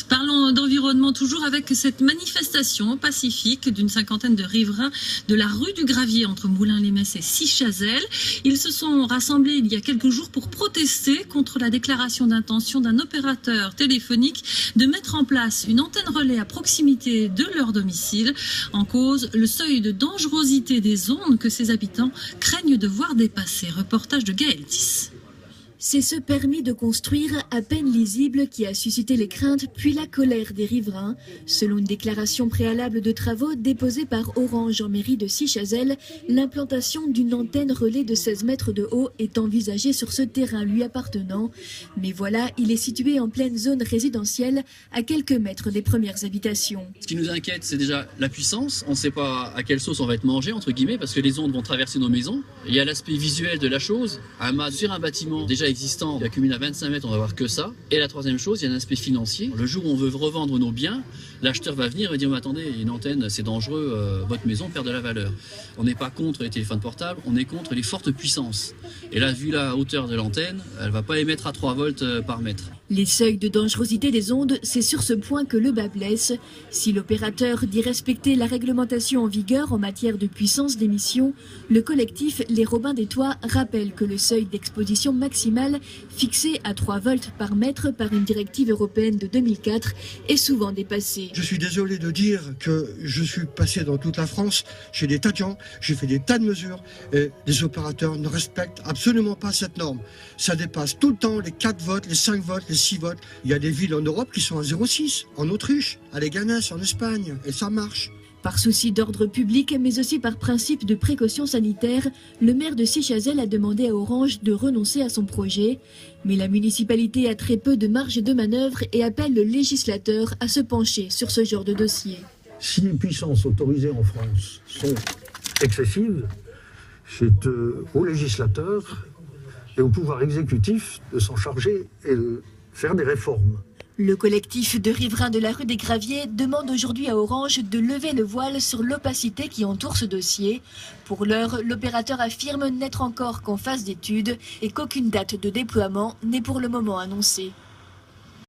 Parlons d'environnement toujours avec cette manifestation pacifique d'une cinquantaine de riverains de la rue du Gravier entre Moulins-les-Metz et Sichazel. Ils se sont rassemblés il y a quelques jours pour protester contre la déclaration d'intention d'un opérateur téléphonique de mettre en place une antenne relais à proximité de leur domicile. En cause, le seuil de dangerosité des ondes que ces habitants craignent de voir dépasser. Reportage de Gaël Tis. C'est ce permis de construire à peine lisible qui a suscité les craintes puis la colère des riverains. Selon une déclaration préalable de travaux déposée par Orange en mairie de Sichazel, l'implantation d'une antenne relais de 16 mètres de haut est envisagée sur ce terrain lui appartenant. Mais voilà, il est situé en pleine zone résidentielle, à quelques mètres des premières habitations. Ce qui nous inquiète, c'est déjà la puissance. On ne sait pas à quelle sauce on va être mangé, entre guillemets, parce que les ondes vont traverser nos maisons. Il y a l'aspect visuel de la chose. Sur un bâtiment déjà existant, il accumule à 25 mètres, on va voir que ça. Et la troisième chose, il y a un aspect financier. Le jour où on veut revendre nos biens, l'acheteur va venir et dire attendez, une antenne, c'est dangereux, votre maison perd de la valeur. On n'est pas contre les téléphones portables, on est contre les fortes puissances. Et là, vu la hauteur de l'antenne, elle ne va pas émettre à 3 volts par mètre. Les seuils de dangerosité des ondes, c'est sur ce point que le bât blesse. Si l'opérateur dit respecter la réglementation en vigueur en matière de puissance d'émission, le collectif Les Robins des Toits rappelle que le seuil d'exposition maximale, fixé à 3 volts par mètre par une directive européenne de 2004, est souvent dépassé. Je suis désolé de dire que je suis passé dans toute la France, chez des tas de gens, j'ai fait des tas de mesures, et les opérateurs ne respectent absolument pas cette norme. Ça dépasse tout le temps les 4 volts, les 5 volts, les 6 volts. Il y a des villes en Europe qui sont à 0,6, en Autriche, à Leganés, en Espagne, et ça marche. Par souci d'ordre public, mais aussi par principe de précaution sanitaire, le maire de Sichazel a demandé à Orange de renoncer à son projet. Mais la municipalité a très peu de marge de manœuvre et appelle le législateur à se pencher sur ce genre de dossier. Si les puissances autorisées en France sont excessives, c'est au législateur et au pouvoir exécutif de s'en charger et de faire des réformes. Le collectif de riverains de la rue des Graviers demande aujourd'hui à Orange de lever le voile sur l'opacité qui entoure ce dossier. Pour l'heure, l'opérateur affirme n'être encore qu'en phase d'étude et qu'aucune date de déploiement n'est pour le moment annoncée.